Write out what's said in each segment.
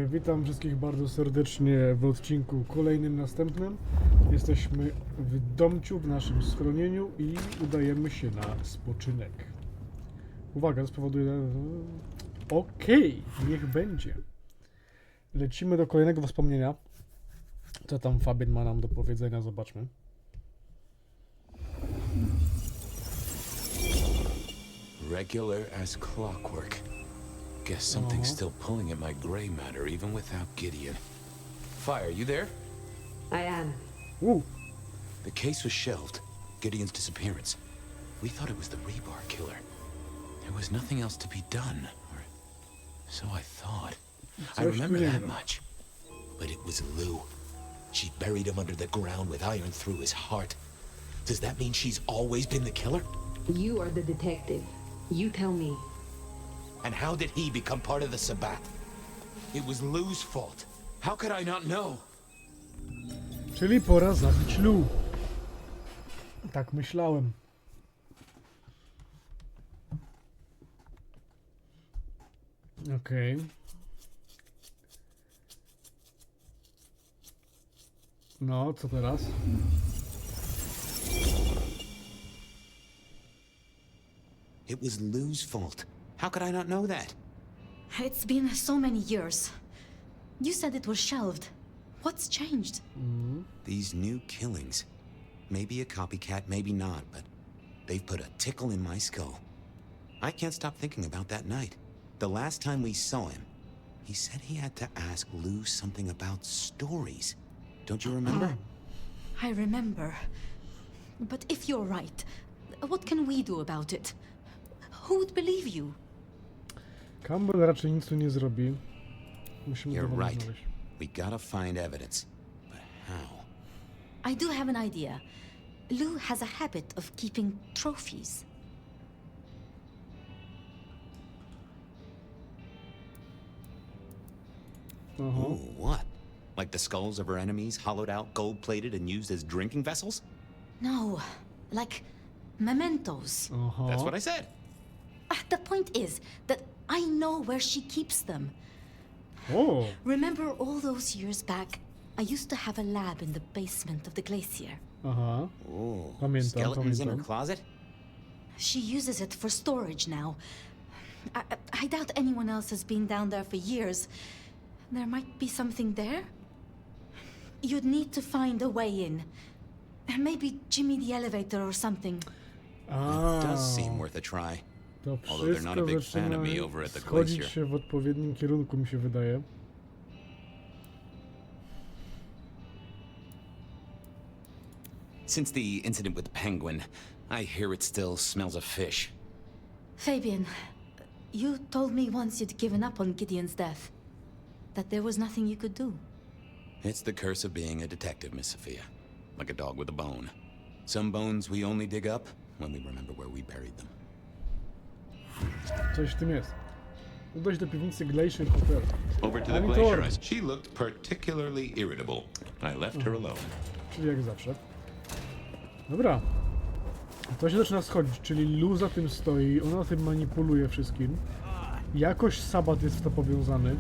Witam wszystkich bardzo serdecznie w odcinku kolejnym, następnym. Jesteśmy w domciu, w naszym schronieniu i udajemy się na spoczynek. Uwaga, to spowoduje... Okej, niech będzie. Lecimy do kolejnego wspomnienia. Co tam Fabian ma nam do powiedzenia, zobaczmy. Regular as clockwork. Guess something's still pulling at my gray matter even without Gideon. Fire, you there? I am. The case was shelved. Gideon's disappearance. We thought it was the rebar killer. There was nothing else to be done. Or so I thought. I remember that much. But it was Lou. She buried him under the ground with iron through his heart. Does that mean she's always been the killer? You are the detective. You tell me. And how did he become part of the Sabbath? It was Lou's fault. How could I not know? Czyli pora zabić Lou. Tak myślałem. Okej. No, co teraz? It was Lou's fault. How could I not know that? It's been so many years. You said it was shelved. What's changed? These new killings. Maybe a copycat, maybe not, but they've put a tickle in my skull. I can't stop thinking about that night. The last time we saw him, he said he had to ask Lou something about stories. Don't you remember? I remember. But if you're right, what can we do about it? Who would believe you? Campbell raczej nic tu nie zrobi. Musimy You're to right. znaleźć. We gotta find evidence. But how? I do have an idea. Lou has a habit of keeping trophies. Ooh, what? Like the skulls of her enemies, hollowed out, gold-plated, and used as drinking vessels? No, like mementos. That's what I said. The point is that I know where she keeps them. O! Remember all those years back? I used to have a lab in the basement of the glacier. Aha. Ooh, Pamiętam, skeletons in her pamiętam. closet? She uses it for storage now. I doubt anyone else has been down there for years. There might be something there. You'd need to find a way in. Maybe Jimmy the elevator or something. It does seem worth a try. To Although they're not a wszystko big fan of me zaczyna over at the schodzić glacier. się w odpowiednim kierunku, mi się wydaje. Since the incident with the penguin, I hear it still smells of fish. Fabian, you told me once you'd given up on Gideon's death. That there was nothing you could do. It's the curse of being a detective, Miss Sophia. Like a dog with a bone. Some bones we only dig up when we remember where we buried them. Coś w tym jest. Udać do piwnicy Glacier Hotel. Over to the Monitor. glacier. She looked particularly irritable. I left her alone. Czyli jak zawsze. Dobra. To się zaczyna schodzić, czyli Lou za tym stoi, ona tym manipuluje wszystkim. Jakoś Sabat jest w to powiązany.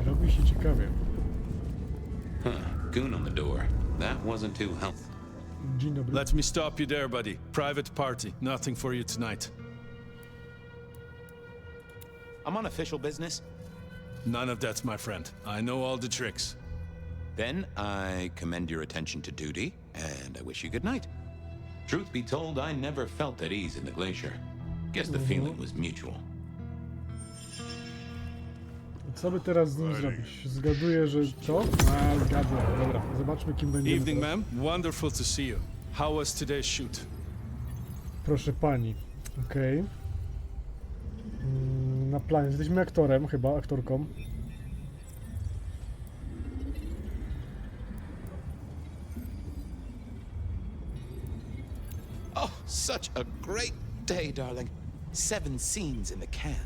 Robi się ciekawie. Goon on the door. That wasn't too helpful. Dzień dobry. Let me stop you there, buddy. Private party. Nothing for you tonight. I'm on official business. None of that, my friend. I know all the tricks. Then I commend your attention to duty, and I wish you good night. Truth be told, I never felt at ease in the glacier. Guess the feeling was mutual. Co by teraz z nim zrobić? Zgaduję, że co? A, zgadza. Dobra, zobaczmy kim będziemy Evening, teraz. ma'am. Wonderful to see you. How was today's shoot? Proszę pani. Okej. Na planie. Jesteśmy aktorem chyba, aktorką. Oh, such a great day, darling. 7 scenes in the can.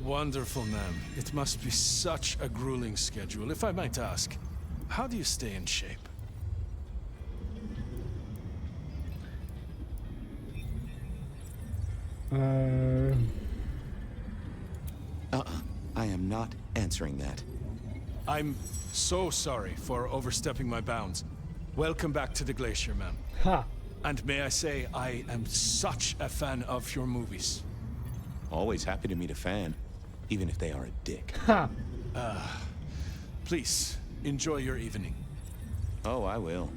Wonderful, ma'am. It must be such a grueling schedule. If I might ask, how do you stay in shape? I am not answering that. I'm so sorry for overstepping my bounds. Welcome back to the Glacier, ma'am. Ha! And may I say, I am such a fan of your movies. Always happy to meet a fan, even if they are a dick. Ha! Please, enjoy your evening. Oh, I will.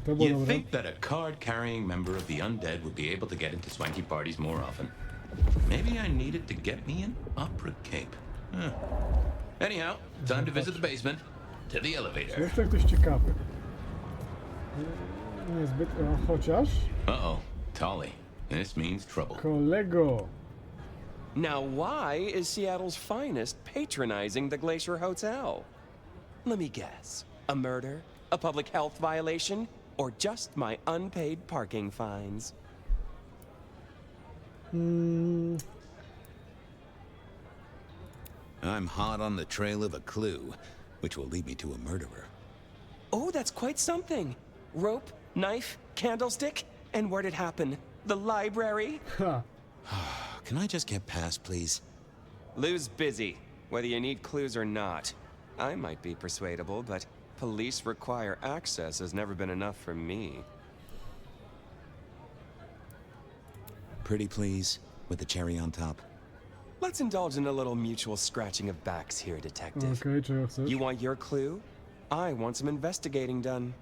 To było You'd dobre. think that a card-carrying member of the undead would be able to get into swanky parties more often. Maybe I needed to get me an opera cape. Huh. Anyhow, time to visit the basement. To the Czy elevator. jeszcze ktoś ciekawy? Niezbyt, chociaż... Uh-oh, Tolly. This means trouble. Kolego! Now, why is Seattle's finest patronizing the Glacier Hotel? Let me guess. A murder? A public health violation? Or just my unpaid parking fines? I'm hot on the trail of a clue, which will lead me to a murderer. Oh, that's quite something. Rope, knife, candlestick, and where'd it happen? The library? Ha! Can I just get past, please? Lou's busy, whether you need clues or not. I might be persuadable, but police require access has never been enough for me. Pretty please, with the cherry on top. Let's indulge in a little mutual scratching of backs here, Detective. Okej, czego chcesz? You want your clue? I want some investigating done.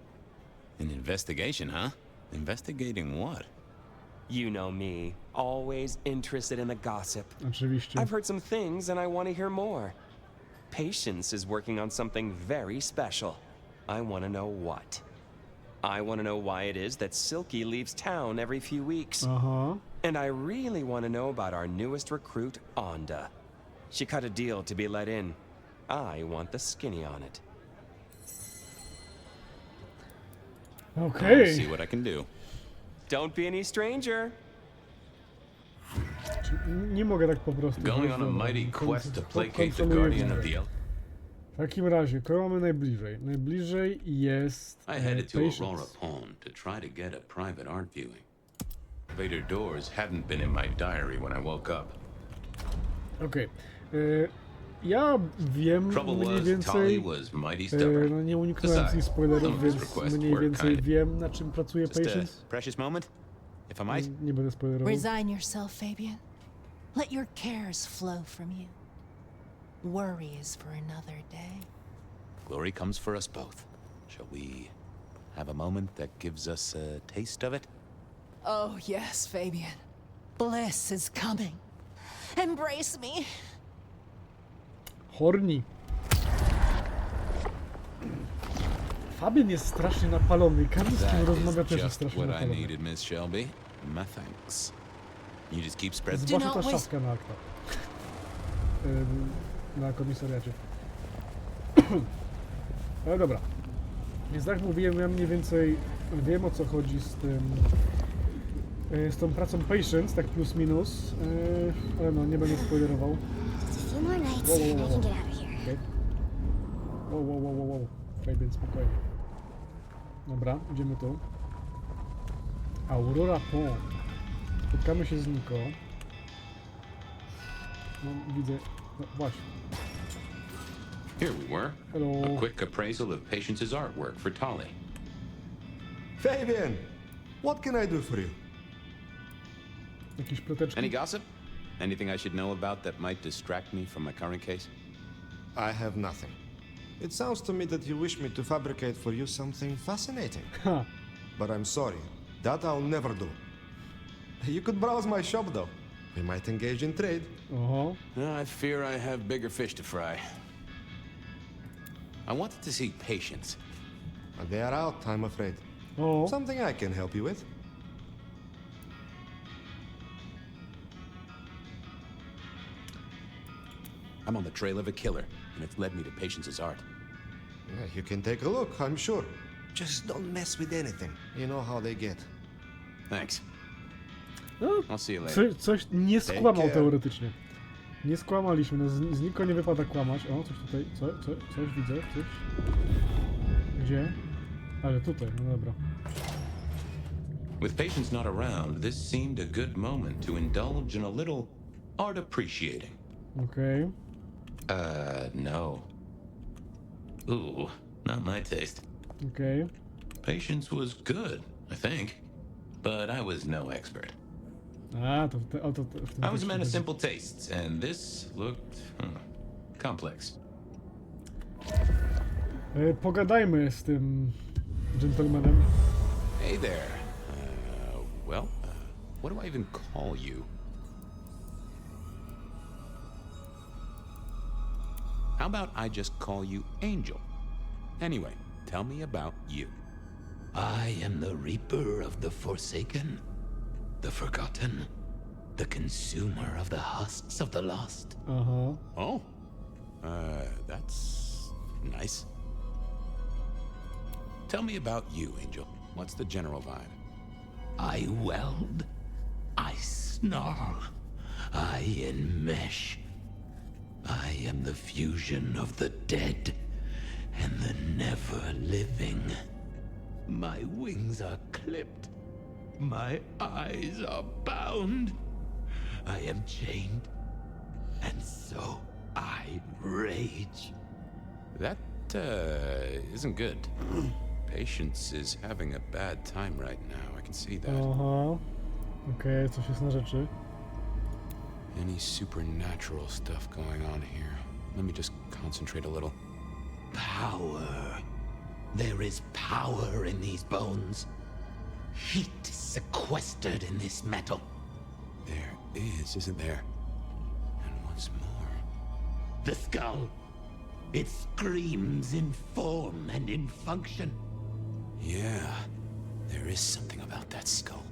An investigation, huh? Investigating what? You know me, always interested in the gossip. Oczywiście. I've heard some things and I want to hear more. Patience is working on something very special. I want to know what. I want to know why it is that Silky leaves town every few weeks. Aha. And I really want to know about our newest recruit, Onda. She cut a deal to be let in. I want the skinny on it. I'll Okej. see what I can do. Don't be any stranger. Nie mogę tak po prostu. Going on a Dobra, mighty quest to placate the kontroluję guardian of wiedzę. the W takim razie, kogo mamy najbliżej? Najbliżej jest I headed to Patience. Aurora Pond to try to get a private art viewing. Vader doors hadn't been in my diary when I woke up. Okej. Ja wiem Trouble mniej was, Tolly więcej... was mighty stubborn. No nie uniknąłem Besides, tych spoilerów, some of his więc requests mniej were więcej kind. wiem, na czym pracuje Just a Patience. precious moment, if I might. Nie będę spoilerował. Resign yourself, Fabian. Let your cares flow from you. Worry is for another day. Glory comes for us both. Shall we have a moment that gives us a taste of it? Oh, yes, Fabian. Bliss is coming. Embrace me. Horni. Fabian jest strasznie napalony. Każdy z kim That rozmawia is też jest just strasznie what I napalony. needed, Miss Shelby. My thanks. You just keep spreading. Do Zwłaszcza ta not waste- szafka na akta. Na komisariacie. Ale dobra. Więc tak mówiłem, ja mniej więcej wiem, o co chodzi z tym... z tą pracą Patience, tak plus minus. Ale no, nie będę spoilerował. Just a few more nights Whoa, whoa, and I whoa, can whoa. get out of here. Okej. Wow. Fabian, spokojnie. Dobra, idziemy tu. Aurora Pond. Spotkamy się z Niko. No, widzę. No, właśnie. Here we were. Hello. A quick appraisal of Patience's artwork for Tolly. Fabian, what can I do for you? Jakieś ploteczki? Any gossip? Anything I should know about that might distract me from my current case? I have nothing. It sounds to me that you wish me to fabricate for you something fascinating. Ha! But I'm sorry, that I'll never do. You could browse my shop though. We might engage in trade. Oho. I fear I have bigger fish to fry. I wanted to see Patience. They are out, I'm afraid. O. Something I can help you with. I'm on the trail of a killer, and it's led me to Patience's art. Yeah, you can take a look, I'm sure. Just don't mess with anything. You know how they get. Thanks. No, I'll see you later. coś nie skłamał care. teoretycznie. Nie skłamaliśmy, no z Niko nie wypada kłamać. O, coś tutaj, coś widzę, coś. Gdzie? Ale tutaj, no dobra. With Patience not around, this seemed a good moment to indulge in a little art appreciating. Okej. No. Ooh, not my taste. Okej. Patience was good, I think. But I was no expert. A, to w tym I was a man of tekście simple tastes, and this looked complex. Pogadajmy z tym gentlemanem. Hey there. What do I even call you? How about I just call you Angel? Anyway, tell me about you. I am the Reaper of the Forsaken, the Forgotten, the Consumer of the husks of the lost. Aha. Oh, that's nice. Tell me about you, Angel. What's the general vibe? I weld, I snarl, I enmesh. I am the fusion of the dead and the never-living. My wings are clipped, my eyes are bound. I am chained, and so I rage. That, isn't good. Patience is having a bad time right now. I can see that. Aha. Okej, coś jest na rzeczy. Any supernatural stuff going on here? Let me just concentrate a little. Power. There is power in these bones. Heat sequestered in this metal. There is, isn't there? And what's more? The skull. It screams in form and in function. Yeah, there is something about that skull.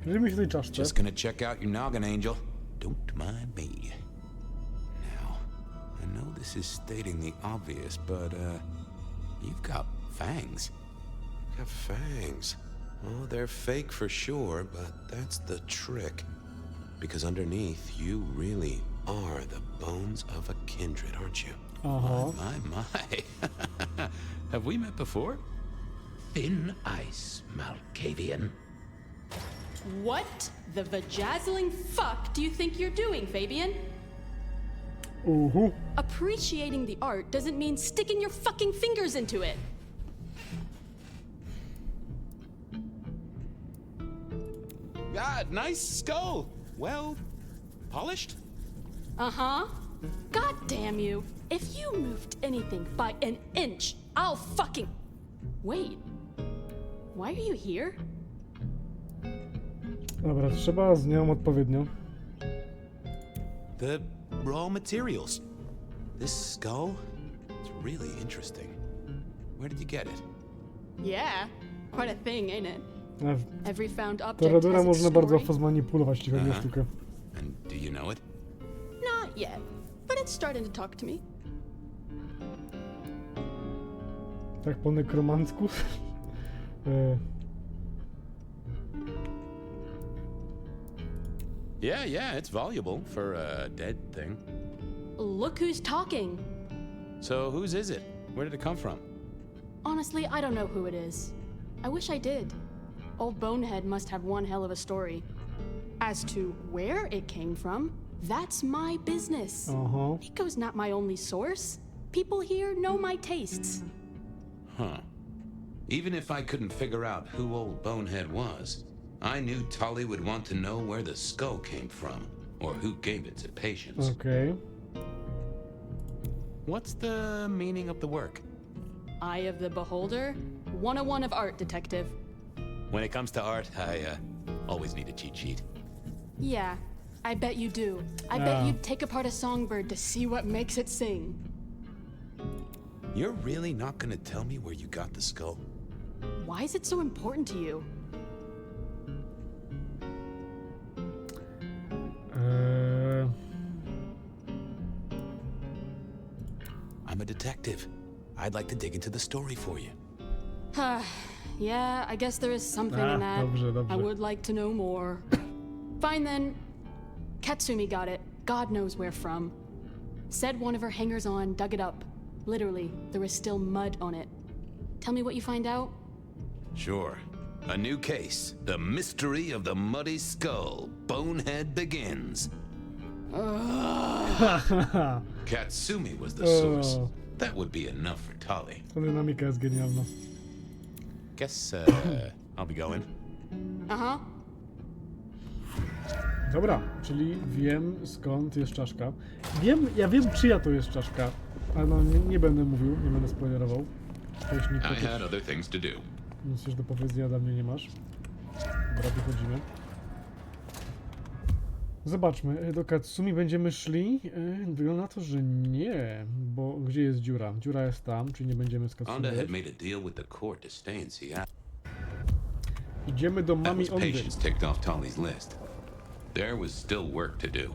Przyjrzyjmy się tej czaszce. Just gonna check out your noggin, Angel. Don't mind me. Now, I know this is stating the obvious, but, you've got fangs. You've got fangs. Oh, they're fake for sure, but that's the trick. Because underneath, you really are the bones of a kindred, aren't you? Aha. My. Have we met before? Thin ice, Malkavian. What the vajazzling fuck do you think you're doing, Fabian? Appreciating the art doesn't mean sticking your fucking fingers into it. God, nice skull. Well, polished? Uh-huh. God damn you. If you moved anything by an inch, I'll fucking... Wait. Why are you here? Dobra, trzeba z nią odpowiednio. The raw materials. This skull, it's really interesting. Where did you get it? Yeah. Quite a thing, ain't it? Every found object Toradora has its można bardzo story. zmanipulować, jeśli chodzi o sztukę. And do you know it? Not yet, but it's starting to talk to me. Tak po nekromancku. Yeah, it's valuable for a dead thing. Look who's talking. So whose is it? Where did it come from? Honestly, I don't know who it is. I wish I did. Old Bonehead must have one hell of a story. As to where it came from, that's my business. Nico's not my only source. People here know my tastes. Huh. Even if I couldn't figure out who old Bonehead was, I knew Tully would want to know where the skull came from, or who gave it to Patience. Okej. What's the meaning of the work? Eye of the Beholder, 101 of art, detective. When it comes to art, I always need a cheat sheet. Yeah, I bet you do. I bet you'd take apart a songbird to see what makes it sing. You're really not gonna tell me where you got the skull? Why is it so important to you? I'm a detective. I'd like to dig into the story for you. Yeah, I guess there is something in that. Dobrze. I would like to know more. Fine then. Katsumi got it. God knows where from. Said one of her hangers-on dug it up. Literally, there was still mud on it. Tell me what you find out? Sure. A new case. The mystery of the Muddy Skull. Bonehead begins. Katsumi was the source. That would be enough for Tali. Ta dynamika jest genialna. Guess I'll be going. Uh-huh. Dobra, czyli wiem skąd jest czaszka. Ja wiem czyja to jest czaszka, ale no nie będę mówił, nie będę spoilerował. Jeśli I had other things to do. nic już do powiedzenia ode mnie nie masz. Dobra, wychodzimy. Zobaczmy, do Katsumi będziemy szli. Wygląda na to, że nie, bo gdzie jest dziura? Dziura jest tam, czyli nie będziemy z Katsumi. Onda had made a deal with the court to stay in Seattle. Idziemy do That mami was Ondy. Patience ticked off Tali's list. There was still work to do.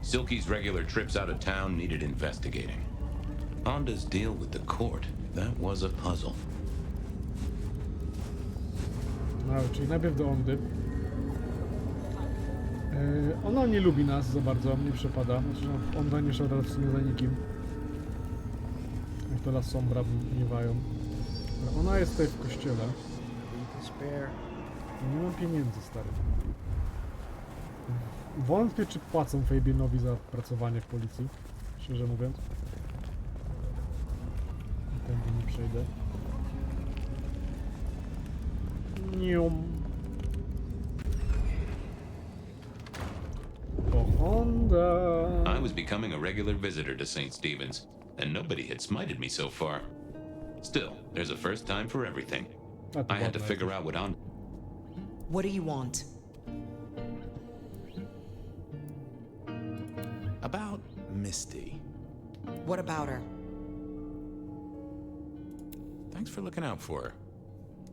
Silky's regular trips out of town needed investigating. Onda's deal with the court, that was a puzzle. No, czyli najpierw do Ondy. Ona nie lubi nas za bardzo, nie przepada. Znaczy, no, Onda nie szara w sumie za nikim. Jak to La Sombra miewają. Ona jest tutaj w kościele. Nie mam pieniędzy, stary. Wątpię, czy płacą Fabianowi za pracowanie w policji. Szczerze mówiąc. Tędy nie przejdę. Nium. O, Honda. I was becoming a regular visitor to St. Stephen's, and nobody had smited me so far. Still, there's a first time for everything. I had to figure out what on. What do you want? About Misty. What about her? Thanks for looking out for her.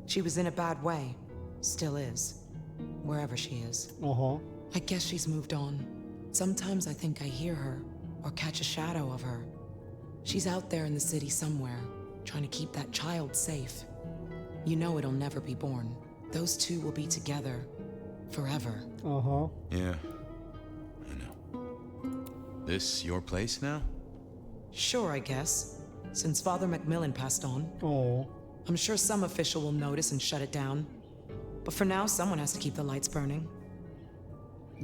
She was in a bad way. Still is. Wherever she is. Oho. I guess she's moved on. Sometimes I think I hear her, or catch a shadow of her. She's out there in the city somewhere, trying to keep that child safe. You know it'll never be born. Those two will be together. Forever. Aha. Yeah, I know. This your place now? Sure, I guess. Since Father Macmillan passed on. O. I'm sure some official will notice and shut it down. But for now, someone has to keep the lights burning.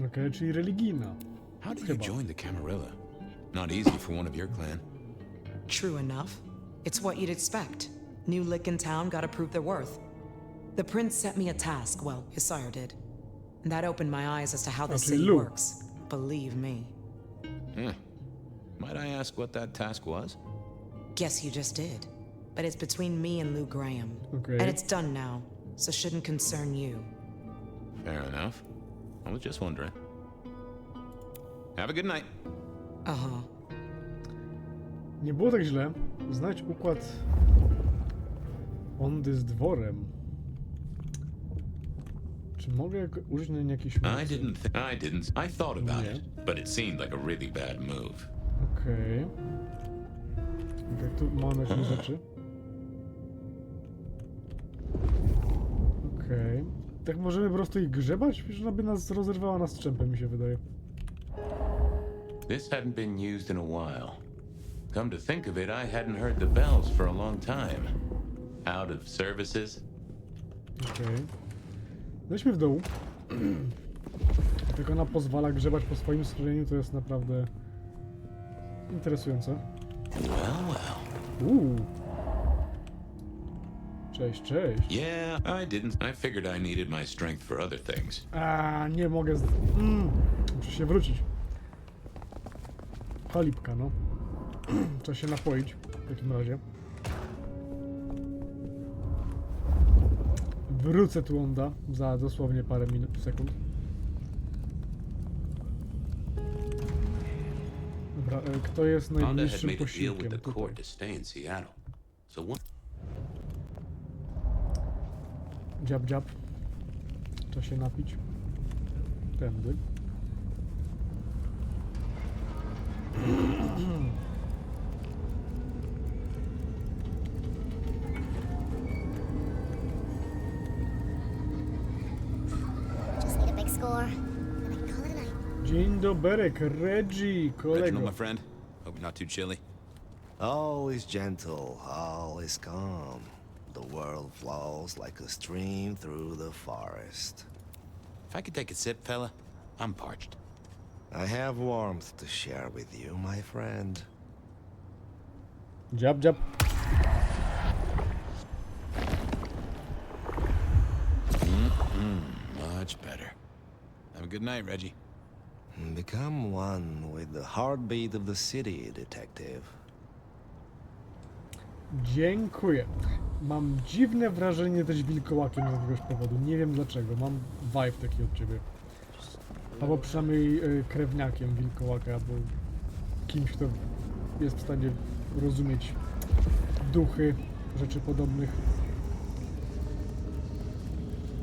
Okej, czyli religijna. How did you Chyba. join the Camarilla? Not easy for one of your clan. True enough. It's what you'd expect. New lick in town gotta prove their worth. The prince set me a task, well, his sire did. And that opened my eyes as to how this city Luke. works. Believe me. Might I ask what that task was? Guess you just did. But it's between me and Lou Graham. Okay. And it's done now, so shouldn't concern you. Fair enough. I was just wondering. Have a good night. Uh-huh. Nie było tak źle. Znajdź układ Ondy z dworem. Czy mogę użyć na jakiś mocy? I thought about it, but it seemed like a really bad move. Okej. Jak tu mamy jakieś rzeczy. Okej. Tak możemy po prostu ich grzebać? Przecież ona by nas rozerwała na strzępy, mi się wydaje. This hadn't been used in a while. Come to think of it, I hadn't heard the bells for a long time. Out of services? Okej. Lećmy w dół. Jak ona pozwala grzebać po swoim schronieniu, to jest naprawdę interesujące. Well. Cześć, cześć. Yeah, I didn't. I figured I needed my strength for other things. Nie mogę muszę się wrócić. Chalipka, no. Trzeba się napoić w takim razie. Wrócę tu Onda za dosłownie parę sekund. Dobra, kto jest Onda had najbliższym made a deal with posiłkiem? the court to stay in Seattle. So what? Dziab, dziab. Trzeba się napić. Tędy. Just need a big score, and I can call it a night. Dzień doberek, Reggie, kolego. Reginald, my friend. Hope you're not too chilly. Always gentle, always calm. The world flows like a stream through the forest. If I could take a sip, fella, I'm parched. I have warmth to share with you, my friend. Jab, jab. Much better. Have a good night, Reggie. Become one with the heartbeat of the city, detective. Dziękuję. Mam dziwne wrażenie, jesteś wilkołakiem z jakiegoś powodu. Nie wiem dlaczego. Mam vibe taki od ciebie. Albo przynajmniej krewniakiem wilkołaka, albo kimś, kto jest w stanie rozumieć duchy, rzeczy podobnych.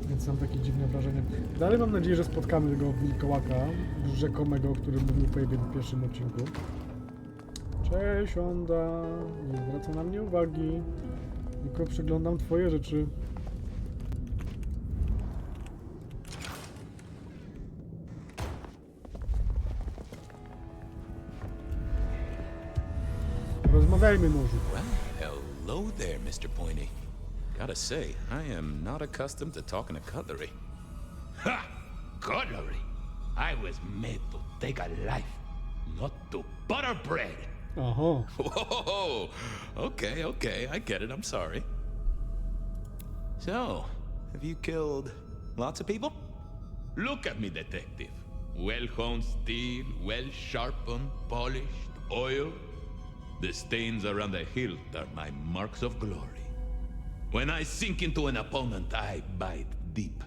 Więc mam takie dziwne wrażenie. Dalej mam nadzieję, że spotkamy tego wilkołaka rzekomego, o którym mówił Fabian w pierwszym odcinku. Cześć, Onda. Nie zwraca na mnie uwagi. Tylko przeglądam twoje rzeczy. Rozmawiajmy może. Well, hello there, Mr. Pointy. Gotta say, I am not accustomed to talking to cutlery. Ha! Cutlery! I was made to take a life, not to butter bread. Aha. Whoa! Okay, I get it, I'm sorry. So, have you killed lots of people? Look at me, detective. Well-honed steel, well-sharpened, polished, oil. The stains around the hilt are my marks of glory. When I sink into an opponent, I bite deep.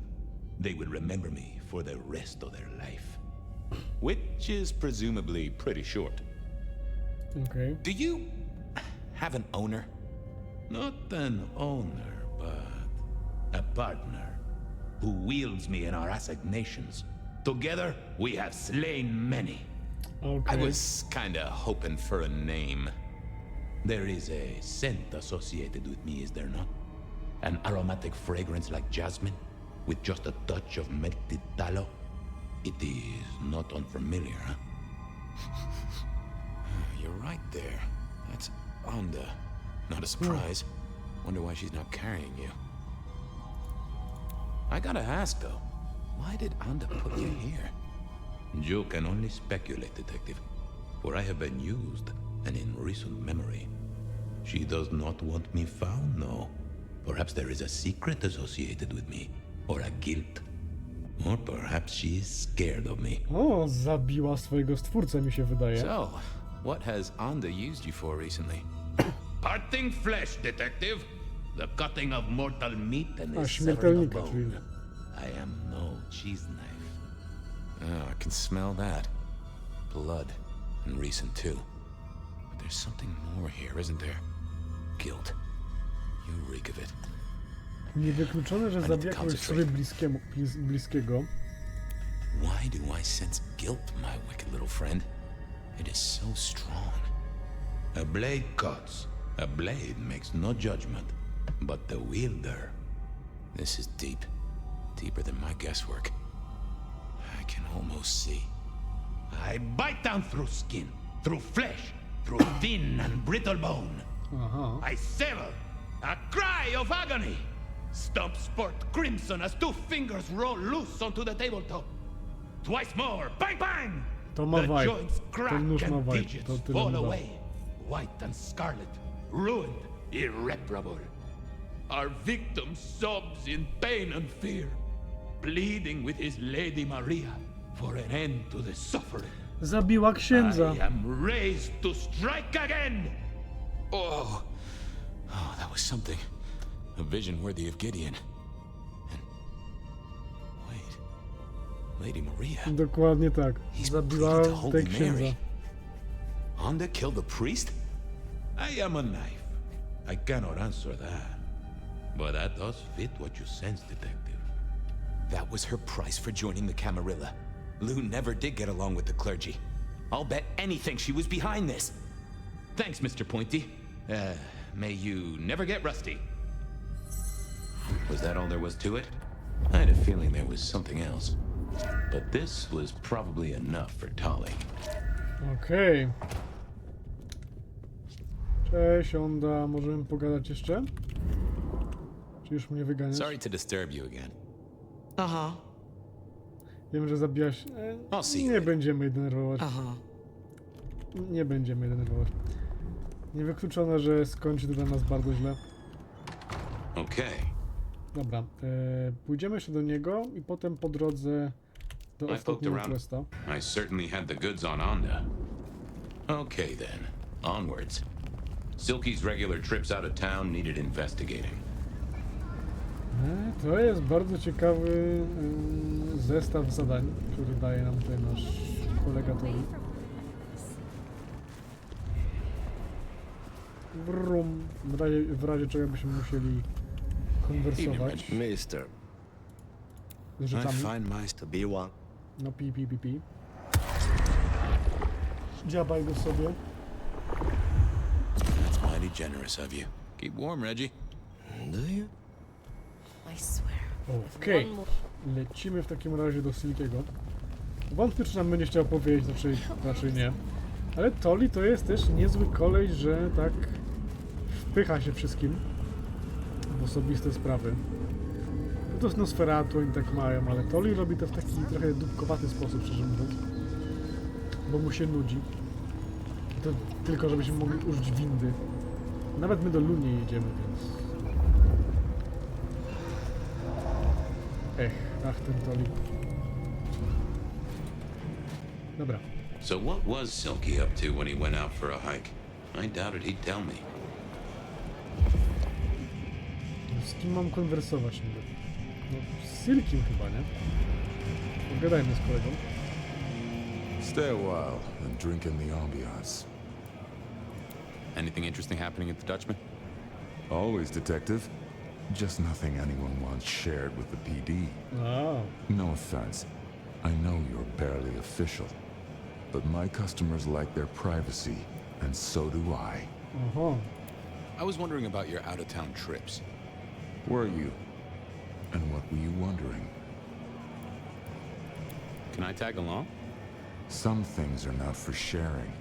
They will remember me for the rest of their life. Which is presumably pretty short. Okay. Do you have an owner? Not an owner, but a partner who wields me in our assignations. Together, we have slain many. Okay. I was kinda hoping for a name. There is a scent associated with me, is there not? An aromatic fragrance like jasmine, with just a touch of melted tallow. It is not unfamiliar, huh? You're right there. That's Onda. Not a surprise. Wonder why she's not carrying you. I gotta ask though, why did Onda put you here? You can only speculate, detective, for I have been used, and in recent memory. She does not want me found, no. Perhaps there is a secret associated with me, or a guilt. Or perhaps she is scared of me. O, zabiła swojego stwórcę, mi się wydaje. So, what has Onda used you for recently? Parting flesh, detective. The cutting of mortal meat and the severing of śmiertelnika, czyli bone. nie. I am no cheese knife. Oh, I can smell that. Blood. And recent too. But there's something more here, isn't there? Guilt. You reek of it. Niewykluczone, że zabija kogoś sobie bliskiego. Why do I sense guilt, my wicked little friend? It is so strong. A blade cuts. A blade makes no judgment. But the wielder... This is deep. Deeper than my guesswork. I can almost see. I bite down through skin, through flesh, through thin and brittle bone. I sever, a cry of agony. Stumps spurt crimson as two fingers roll loose onto the tabletop. Twice more, bang bang! To ma The vibe. joints crack Ten nóż ma and vibe. digits To tyle fall mi da. away, white and scarlet, ruined, irreparable. Our victim sobs in pain and fear, pleading with his Lady Maria for an end to the suffering. Zabiła księdza. I am raised to strike again! Oh, that was something. A vision worthy of Gideon. And wait, Lady Maria. Dokładnie tak. Zabiła pleaded to Holy tę księdza. Mary. Onda killed the priest? I am a knife. I cannot answer that. But that does fit what you sense, detective. That was her price for joining the Camarilla. Lou never did get along with the clergy. I'll bet anything she was behind this. Thanks, Mr. Pointy. May you never get rusty. Was that all there was to it? I had a feeling there was something else. But this was probably enough for Tolly. Okej. Cześć, Onda. Możemy pogadać jeszcze? Już mnie wyganiasz. Sorry to disturb you again. Uh-huh. Wiem, że zabijaś... I'll see Nie you. będziemy jej denerwować. Uh-huh. Nie będziemy jej denerwować. Niewykluczone, że skończy to dla nas bardzo źle. Okay. Dobra, pójdziemy jeszcze do niego i potem po drodze do I poked ostatniego around. questa. I certainly had the goods on Onda. Okay then, onwards. Silky's regular trips out of town needed investigating. To jest bardzo ciekawy zestaw zadań, który daje nam tutaj nasz kolega Tori. Brum. W razie czego byśmy musieli konwersować Mister, z rzeczami. to be one. No pi. Dziabaj go sobie. That's mighty generous of you. Keep warm, Reggie. Do you? I swear. Okej. Lecimy w takim razie do Silkiego. Wątpię, czy nam będzie chciał powiedzieć, raczej nie. Ale Toli to jest też niezły koleś, że tak wpycha się wszystkim w osobiste sprawy. No to jest Nosferatu, oni tak mają, ale Toli robi to w taki trochę dupkowaty sposób, szczerze mówiąc. Bo mu się nudzi. To tylko, żebyśmy mogli użyć windy. Nawet my do Lu nie jedziemy, więc... ach ten Toli. Dobra. So what was Silky up to when he went out for a hike? I doubted he'd tell me. Z kim mam konwersować niby? No, z Silkiem chyba, nie? Pogadajmy z kolegą. Stay a while and drink in the ambiance. Anything interesting happening at the Dutchman? Always, detective. Just nothing anyone wants shared with the PD. Oh. No offense. I know you're barely official. But my customers like their privacy, and so do I. Uh-huh. I was wondering about your out-of-town trips. Were you? And what were you wondering? Can I tag along? Some things are not for sharing.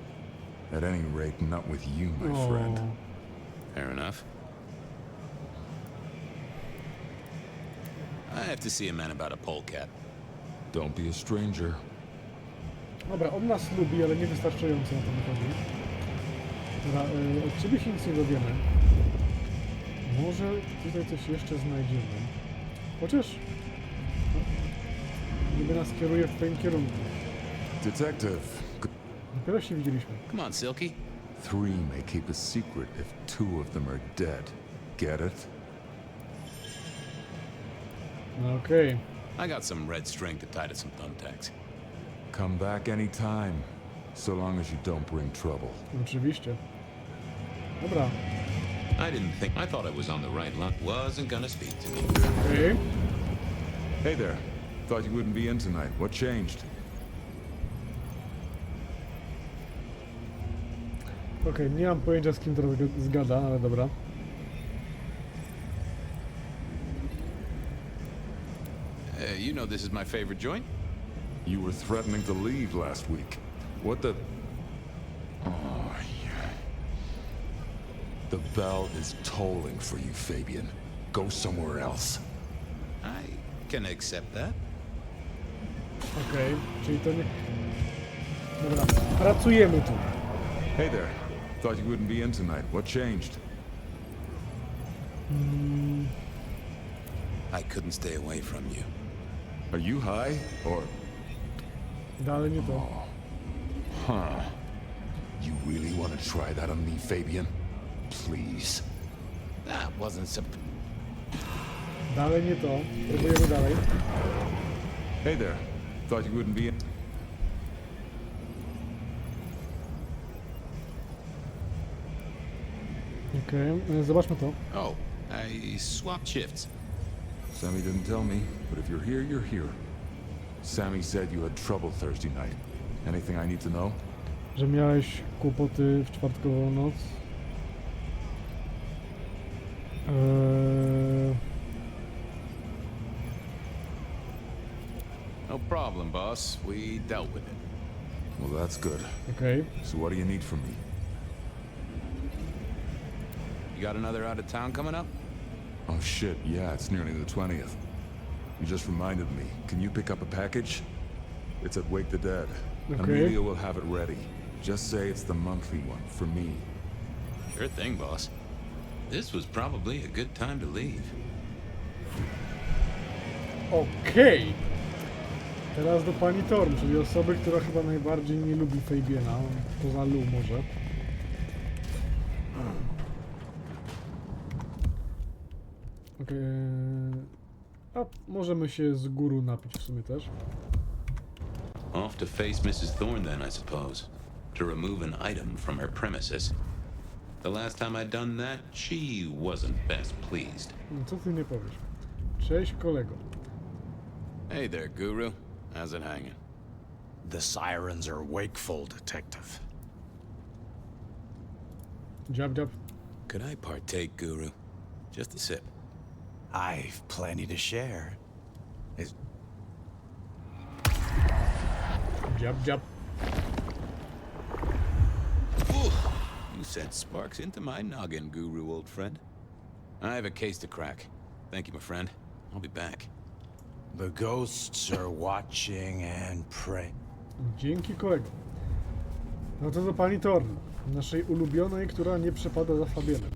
At any rate, not with you, my friend. Fair enough. I have to see a man about a polecat. Don't be a stranger. Dobra, on nas lubi, ale niewystarczająco na to wychodzi. Dobra, od ciebie się nic nie dowiemy. Może tutaj coś jeszcze znajdziemy. Chociaż... niby nas kieruje w tym kierunku. Detective. Dopiero się widzieliśmy. Come on, Silky. 3 may keep a secret if 2 of them are dead. Get it? Okej. I got some red string to tie to some thumbtacks. Come back anytime, so long as you don't bring trouble. Oczywiście. Dobra. I thought I was on the right line. Wasn't gonna speak to me. Okej. Hey there. Thought you wouldn't be in tonight. What changed? Okej, nie mam pojęcia, z kim teraz zgada, ale dobra. You know this is my favorite joint? You were threatening to leave last week. What the... Oh, yeah. The bell is tolling for you, Fabian. Go somewhere else. I can accept that. Okej, czyli to nie... Dobra, pracujemy tu. Hey there. Thought you wouldn't be in tonight. What changed? I couldn't stay away from you. Are you high, or... Dalej nie to. Huh. You really want to try that on me, Fabian? Please. That wasn't so... Dalej nie to. Próbujemy dalej. Hey there. Thought you wouldn't be in... Okej, zobaczmy to. Oh, I swapped shifts. Sammy didn't tell me, but if you're here, you're here. Sammy said you had trouble Thursday night. Anything I need to know? Że miałeś kłopoty w czwartkową noc. No problem, boss. We dealt with it. Well, that's good. Okej. So what do you need from me? You got another out of town coming up? Oh shit, yeah, it's nearly the 20th. You just reminded me. Can you pick up a package? It's at Wake the Dead. Okay. Amelia will have it ready. Just say it's the monthly one, for me. Sure thing, boss. This was probably a good time to leave. Okej. Teraz do pani Thorn, czyli osoby, która chyba najbardziej nie lubi Fabiana, poza Lu może. Okej. A możemy się z góry napić w sumie też. Off to face Mrs. Thorne then, I suppose. To remove an item from her premises. The last time I'd done that, she wasn't best pleased. No co ty nie powiesz? Cześć kolego. Hey there, Guru. How's it hanging? The sirens are wakeful, Detective. Jab jab. Could I partake, Guru? Just a sip. I've plenty to share. Jab jab. You sent sparks into my noggin, Guru, old friend. I have a case to crack. Thank you, my friend. I'll be back. The ghosts are watching and praying. Dzięki kolego. No to do pani Thorn, naszej ulubionej, która nie przepada za Fabianem.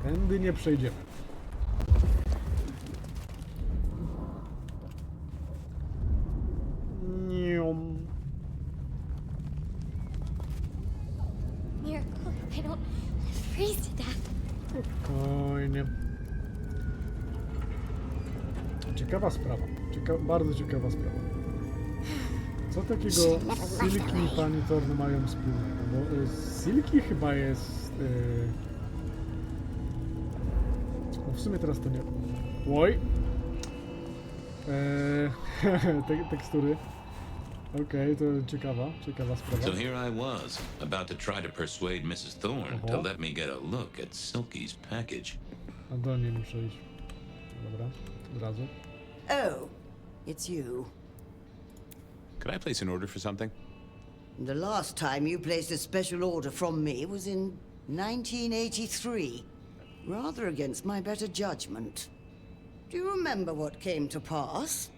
Tędy nie przejdziemy. Niom. Miracle, I don't freeze to death. Spokojnie. Ciekawa sprawa. Bardzo ciekawa sprawa. Co takiego Silki i pani Thorn mają wspólnego? Bo Silki chyba jest... No w sumie teraz to nie... Oj! Tekstury. Okej, to ciekawa sprawa. So here I was, about to try to persuade Mrs. Thorne to let me get a look at Silky's package. A do niej muszę iść. Dobra, od razu. Oh, it's you. Could I place an order for something? The last time you placed a special order from me was in 1983. Rather against my better judgment. Do you remember what came to pass?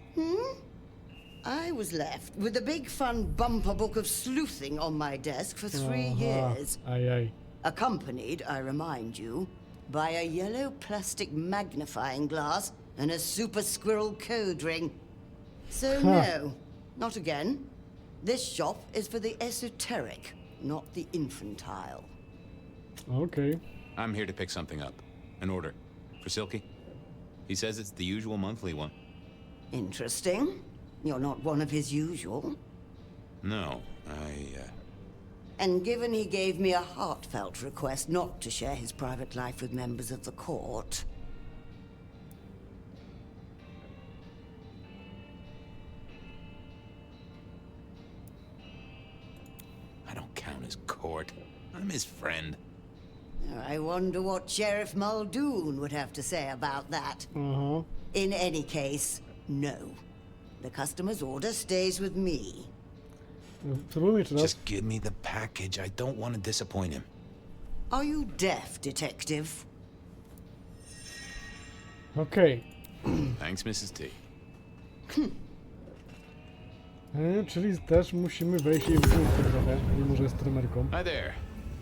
I was left with a big fun bumper book of sleuthing on my desk for 3 years. Aye. Accompanied, I remind you, by a yellow plastic magnifying glass and a super squirrel code ring. So no, not again. This shop is for the esoteric, not the infantile. Okay. I'm here to pick something up. An order. For Silky. He says it's the usual monthly one. Interesting. You're not one of his usual. No, And given he gave me a heartfelt request not to share his private life with members of the court... I don't count as court. I'm his friend. I wonder what Sheriff Muldoon would have to say about that. In any case, no. The customer's order stays with me. Just give me the package. I don't want to disappoint him. Are you deaf, detective? Okej. Thanks, Mrs. T. Czyli też musimy wejść jej w główkę trochę, mimo że jest tremerką. Hi there.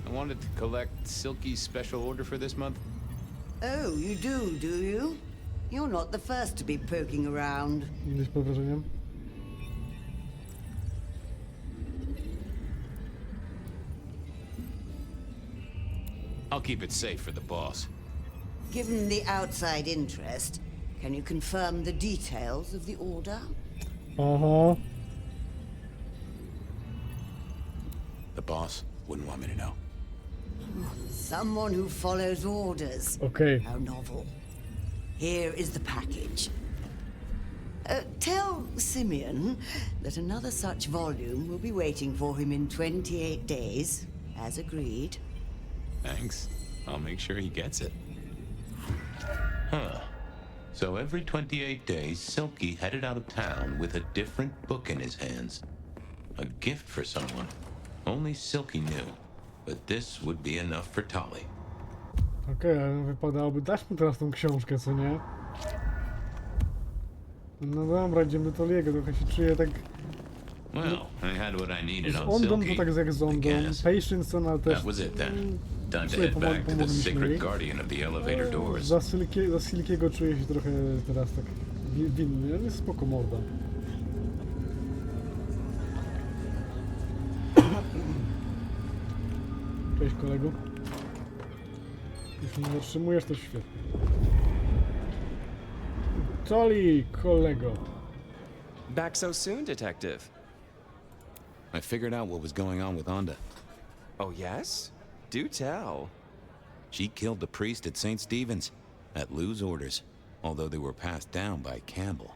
I wanted to collect Silky's special order for this month. Oh, you do you? You're not the first to be poking around. Gdzieś pod wrażeniem. I'll keep it safe for the boss. Given the outside interest, can you confirm the details of the order? The boss wouldn't want me to know. Someone who follows orders. Okay. How novel. Here is the package. Tell Simeon that another such volume will be waiting for him in 28 days, as agreed. Thanks. I'll make sure he gets it. Huh. So every 28 days, Silky headed out of town with a different book in his hands. A gift for someone. Only Silky knew. But this would be enough for Tolly. Okej, ale wypadałoby dać mu teraz tą książkę, co nie? No dobra, idziemy do Toliego, trochę się czuję tak... Well, I had what I needed Z on Ondą Silky. to tak jak z Ondą. Patience, ale też... That was it then. Time to Słuchaj, head back to the pomogliśmy sacred jej. guardian of the elevator doors. Za Silkiego czuję się trochę teraz tak winny, ale jest spoko morda. Cześć kolego. Jeśli nie zatrzymujesz, to świetnie. Toli, kolego. Back so soon, Detective? I figured out what was going on with Onda. Oh, yes? Do tell. She killed the priest at St. Stephen's, at Lou's orders, although they were passed down by Campbell.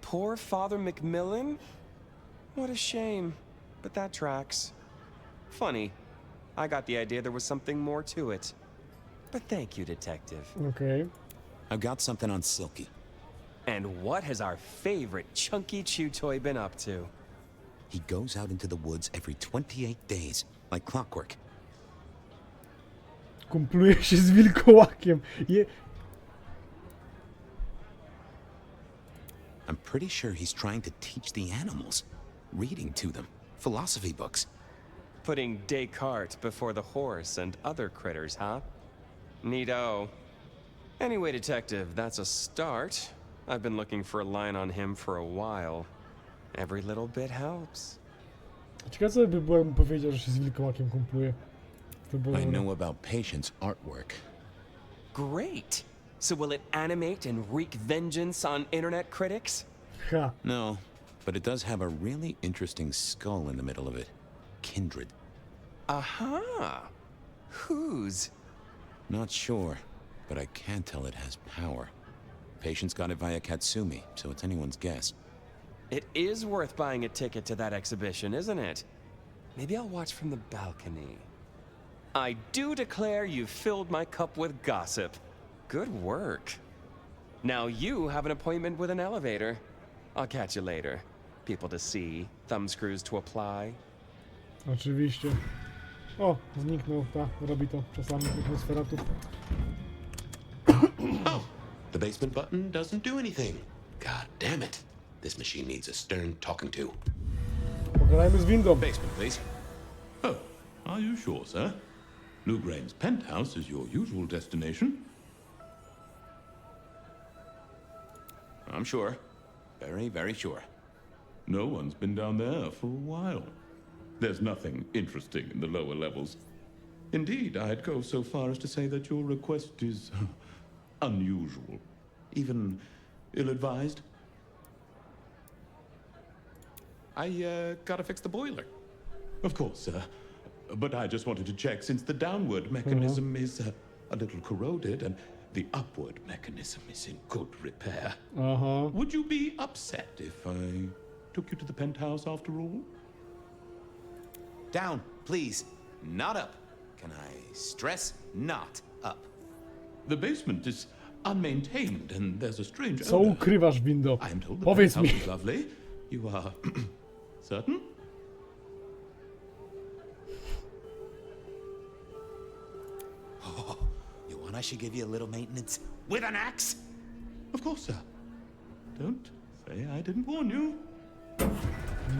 Poor Father Macmillan? What a shame. But that tracks. Funny. I got the idea there was something more to it. But thank you, Detective. Okay. I've got something on Silky. And what has our favorite chunky chew toy been up to? He goes out into the woods every 28 days, like clockwork. Kumpluje się z wilkołakiem. I'm pretty sure he's trying to teach the animals, reading to them, philosophy books. Putting Descartes before the horse and other critters, huh? Neato. Anyway, Detective, that's a start. I've been looking for a line on him for a while. Every little bit helps. Ciekawe by było, jakbym powiedział, że się z wilkołakiem kumpluje. To było... I know about Patience artwork. Great! So will it animate and wreak vengeance on internet critics? Ha. No, but it does have a really interesting skull in the middle of it. Kindred. Aha! Whose? Not sure, but I can tell it has power. Patience got it via Katsumi, so it's anyone's guess. It is worth buying a ticket to that exhibition, isn't it? Maybe I'll watch from the balcony. I do declare you've filled my cup with gossip. Good work. Now you have an appointment with an elevator. I'll catch you later. People to see, thumbscrews to apply. Oczywiście. O, zniknął, robi to czasami atmosferatu. Oh, the basement button doesn't do anything. God damn it. This machine needs a stern talking to. Pogadajmy z windą. Basement, please. Oh, are you sure, sir? Lou Graham's penthouse is your usual destination. I'm sure. Very, very sure. No one's been down there for a while. There's nothing interesting in the lower levels. Indeed, I'd go so far as to say that your request is unusual, even ill-advised. I gotta fix the boiler. Of course, sir. But I just wanted to check since the downward mechanism is a little corroded and the upward mechanism is in good repair. Would you be upset if I took you to the penthouse after all? Down, please. Not up. Can I stress not up? The basement is unmaintained and there's a strange Co odor. ukrywasz, windo? I am told the Powiedz mi. penthouse is lovely. You are certain? Oh, you want I should give you a little maintenance with an axe? Of course, sir. Don't say I didn't warn you.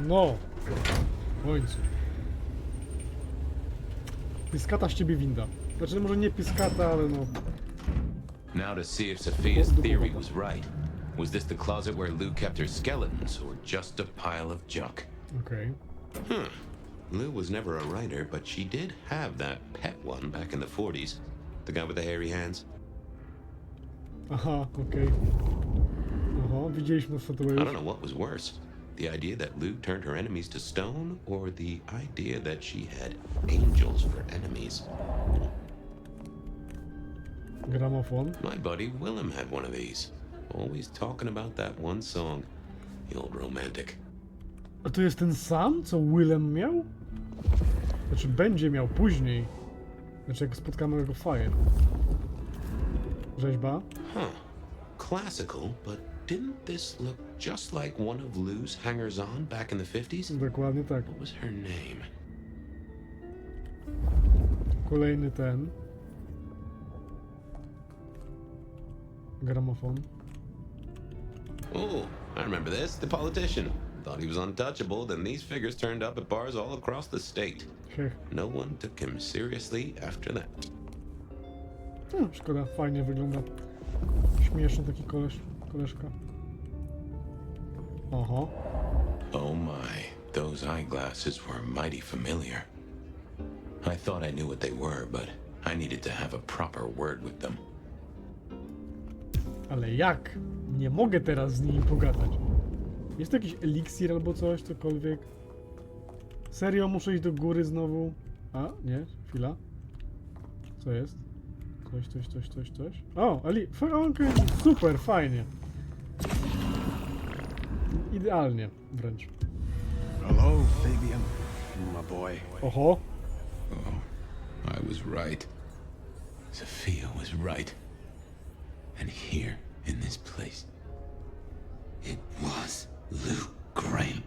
No. W końcu. Piskata z ciebie winda. Znaczy, może nie piskata, ale no... Now to see if Sophia's theory was right. Was this the closet where Lou kept her skeletons, or just a pile of junk? Okay. Lou was never a writer, but she did have that pet one back in the 40s. The guy with the hairy hands. Aha, okej. Aha, widzieliśmy co to I już. don't know what was worse. The idea that Lou turned her enemies to stone, or the idea that she had angels for enemies. Gramofon. My buddy Willem had one of these. Always talking about that one song. The old romantic. A to jest ten sam, co Willem miał? Znaczy, będzie miał później. Znaczy, jak spotkamy jego faję. Rzeźba. Huh. Classical, but didn't this look just like one of Lou's hangers-on back in the 50s? Dokładnie tak. What was her name? Kolejny ten. Gramofon. Oh, I remember this. The politician. Thought he was untouchable, then these figures turned up at bars all across the state. No one took him seriously after that. Szkoda, fajnie wygląda. Śmieszny taki koleżka. Oho. Oh my, those eyeglasses were mighty familiar. I thought I knew what they were, but I needed to have a proper word with them. Ale jak? Nie mogę teraz z nimi pogadać. Jest to jakiś eliksir albo coś, cokolwiek? Serio, muszę iść do góry znowu? A, nie, chwila. Co jest? Coś. O, okej, super, fajnie. Idealnie wręcz. Hello, Fabian, my boy. Oho. Oh, I was right. Sophia was right. And here, in this place, it was Luke Graham.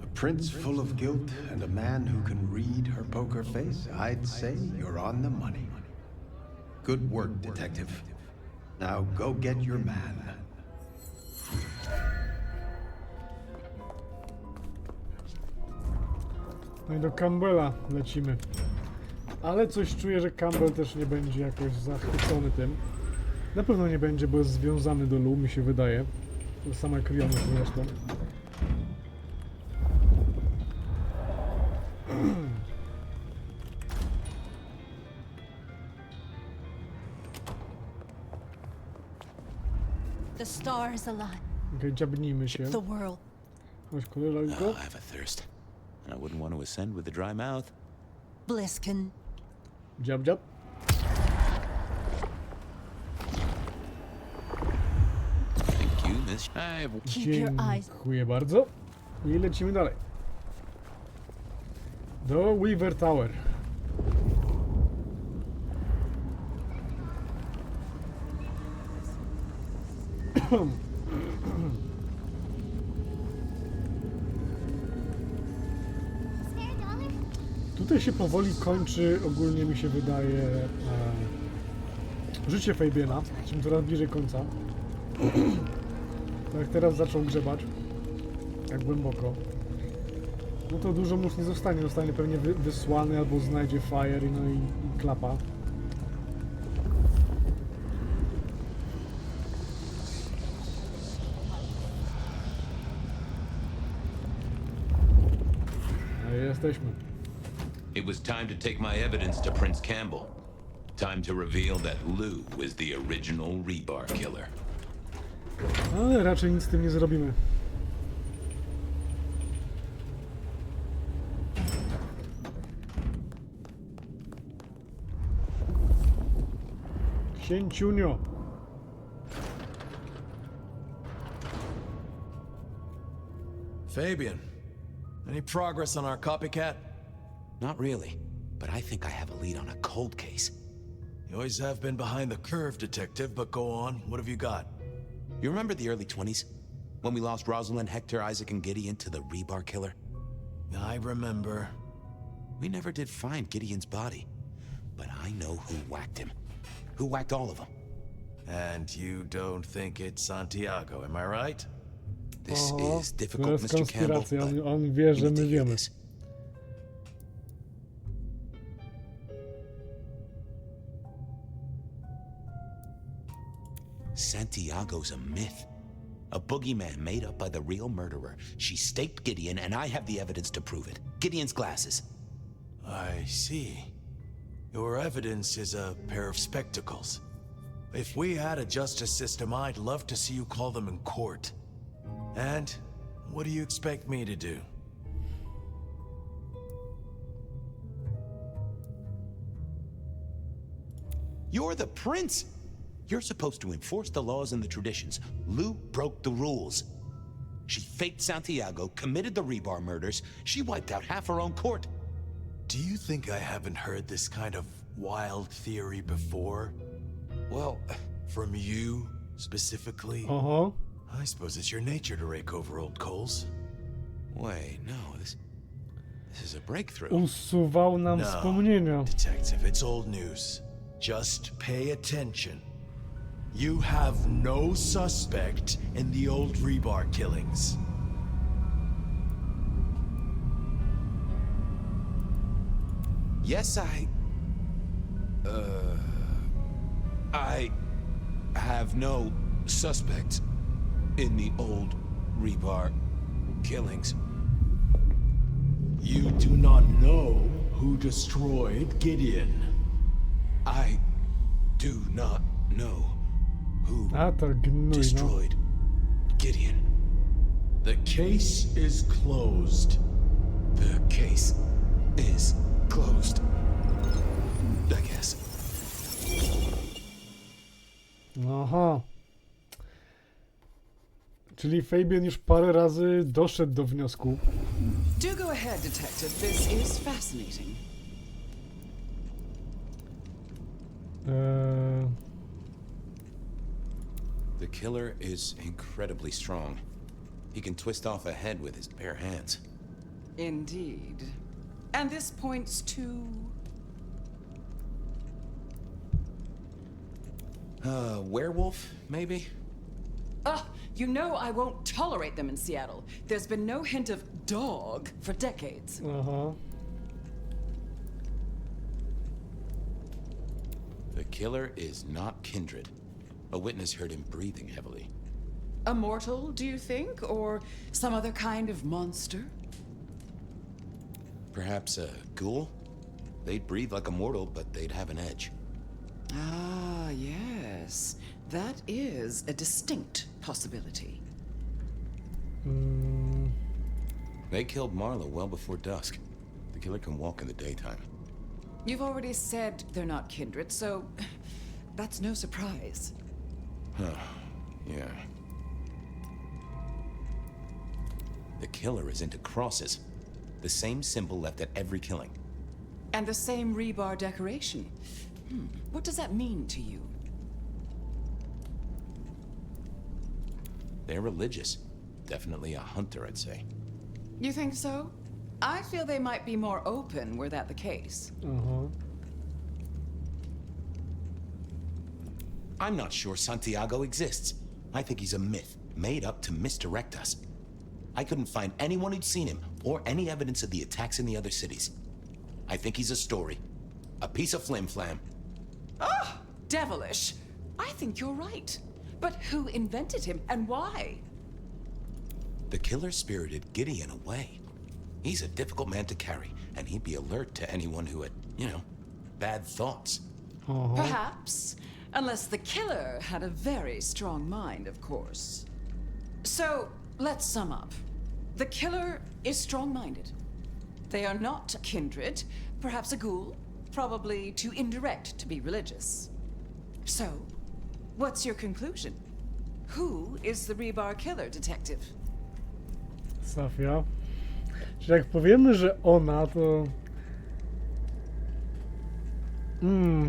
A prince full of guilt and a man who can read her poker face. I'd say you're on the money. Good work, detective. Now go get your man. No i do Campbella lecimy. Ale coś czuję, że Campbell też nie będzie jakoś zachwycony tym. Na pewno nie będzie, bo jest związany do Lu, mi się wydaje. To sama jak Riony zresztą. The stars align. Okej, dziabnijmy się. The world. Chodź, koleżanko. I have a thirst. I wouldn't want to ascend with a dry mouth. Bliskin. Dziab. Thank you, miss. Keep your eyes. Dziękuję bardzo. I lecimy dalej. Do Weaver Tower. Tutaj się powoli kończy, ogólnie mi się wydaje, życie Fabiana, czym coraz bliżej końca. Jak teraz zaczął grzebać, jak głęboko, no to dużo mu nie zostanie. Zostanie pewnie wysłany albo znajdzie Fire, no i klapa. No i jesteśmy. It was time to take my evidence to Prince Campbell. Time to reveal that Lou was the original rebar killer. Ale raczej nic z tym nie zrobimy. Księciunio. Fabian, any progress on our copycat? Not really, but I think I have a lead on a cold case. You always have been behind the curve, detective, but go on. What have you got? You remember the early 20s? When we lost Rosalind, Hector, Isaac, and Gideon to the rebar killer? I remember. We never did find Gideon's body, but I know who whacked him. Who whacked all of them. And you don't think it's Santiago, am I right? This is To difficult, jest Mr. Campbell, konspiracja, but on wie, że you need my to hear wiemy. this. Santiago's a myth. A boogeyman made up by the real murderer. She staked Gideon, and I have the evidence to prove it. Gideon's glasses. I see. Your evidence is a pair of spectacles. If we had a justice system, I'd love to see you call them in court. And what do you expect me to do? You're the prince! You're supposed to enforce the laws and the traditions. Lou broke the rules. She faked Santiago, committed the rebar murders. She wiped out half her own court. Do you think I haven't heard this kind of wild theory before? Well, from you, specifically? I suppose it's your nature to rake over old coals. Wait, no, this is a breakthrough. Usuwał nam No, wspomnienia. detective, it's old news. Just pay attention. You have no suspect in the old rebar killings. Yes, I have no suspect in the old rebar killings. You do not know who destroyed Gideon. I do not know who A to gnój, no. destroyed Gideon. The case is closed. The case is closed. I guess. Aha. Czyli Fabian już parę razy doszedł do wniosku. Do go ahead, detective. This is fascinating. The killer is incredibly strong. He can twist off a head with his bare hands. Indeed. And this points to... Werewolf, maybe? You know I won't tolerate them in Seattle. There's been no hint of dog for decades. Aha. The killer is not Kindred. A witness heard him breathing heavily. A mortal, do you think? Or some other kind of monster? Perhaps a ghoul? They'd breathe like a mortal, but they'd have an edge. Ah, yes. That is a distinct possibility. They killed Marla well before dusk. The killer can walk in the daytime. You've already said they're not kindred, so that's no surprise. Huh. Yeah. The killer is into crosses. The same symbol left at every killing. And the same rebar decoration. What does that mean to you? They're religious. Definitely a hunter, I'd say. You think so? I feel they might be more open were that the case. I'm not sure Santiago exists. I think he's a myth, made up to misdirect us. I couldn't find anyone who'd seen him, or any evidence of the attacks in the other cities. I think he's a story. A piece of flim-flam. Ah, devilish. I think you're right. But who invented him, and why? The killer spirited Gideon away. He's a difficult man to carry, and he'd be alert to anyone who had, bad thoughts. Perhaps. Unless the killer had a very strong mind, of course. So, let's sum up. The killer is strong-minded. They are not kindred, perhaps a ghoul, probably too indirect to be religious. So, what's your conclusion? Who is the rebar killer, detective? Safia. Czyli jak powiemy, że ona, to...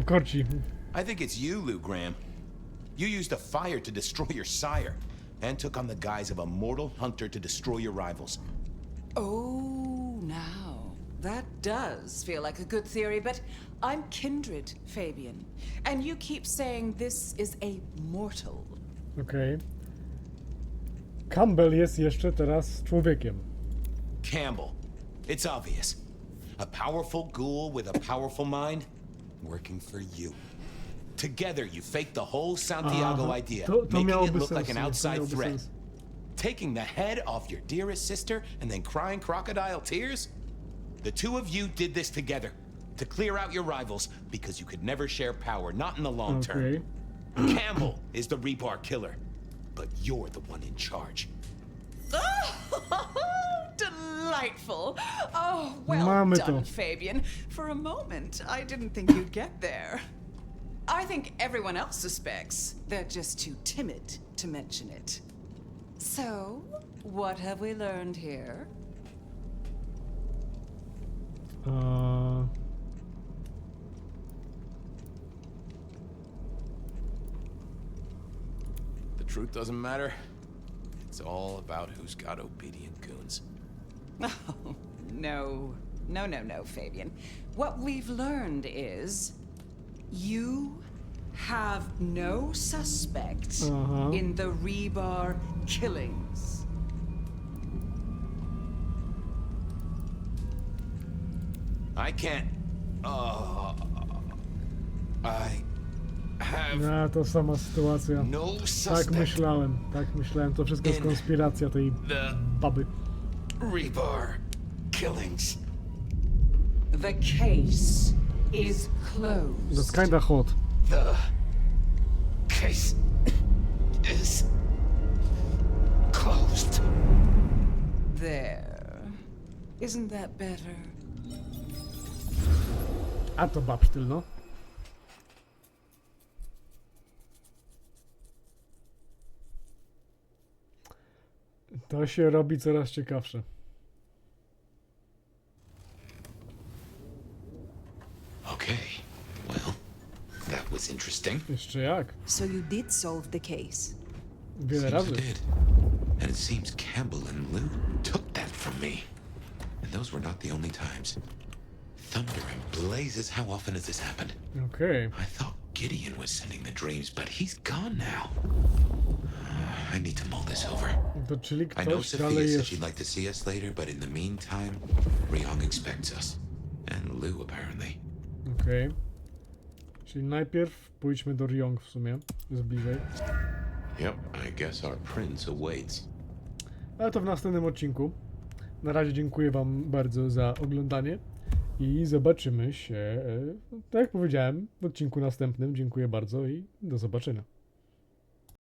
korci. I think it's you, Lou Graham. You used a fire to destroy your sire, and took on the guise of a mortal hunter to destroy your rivals. Oh, now. That does feel like a good theory, but I'm kindred, Fabian. And you keep saying this is a mortal. Okej. Campbell jest jeszcze teraz człowiekiem. Campbell. It's obvious. A powerful ghoul with a powerful mind, working for you. Together, you faked the whole Santiago idea, making it look like an outside threat. Taking the head off your dearest sister and then crying crocodile tears? The two of you did this together, to clear out your rivals, because you could never share power, not in the long term. Campbell is the rebar killer, but you're the one in charge. Oh, delightful. Oh, well Mamy done, to. Fabian. For a moment, I didn't think you'd get there. I think everyone else suspects. They're just too timid to mention it. So, what have we learned here? The truth doesn't matter. It's all about who's got obedient goons. Oh, no. No, Fabian. What we've learned is you have no suspects in the Rebar killings. I can't. I have No, to sama sytuacja. no Tak suspect myślałem. To wszystko jest konspiracja tej the baby. Rebar killings. The case is closed. That's kinda hot. The case is closed. There. Isn't that better? A to babsztyl, no. To się robi coraz ciekawsze. Okay, well, that was interesting. Jeszcze jak? So you did solve the case. Wiele Seems razy. I did. And it seems Campbell and Lou took that from me. And those were not the only times. Thunder and blazes, how often has this happened? Okay. I thought Gideon was sending the dreams, but he's gone now. I need to mull this over. To czyli I know ktoś Sophia dalej said jest. she'd like to see us later, but in the meantime, Ryong expects us. And Lou, apparently. Okej. Czyli najpierw pójdźmy do Ryong w sumie. Jest bliżej. Yep, I guess our prince awaits. Ale to w następnym odcinku. Na razie dziękuję wam bardzo za oglądanie. I zobaczymy się, tak jak powiedziałem, w odcinku następnym. Dziękuję bardzo i do zobaczenia.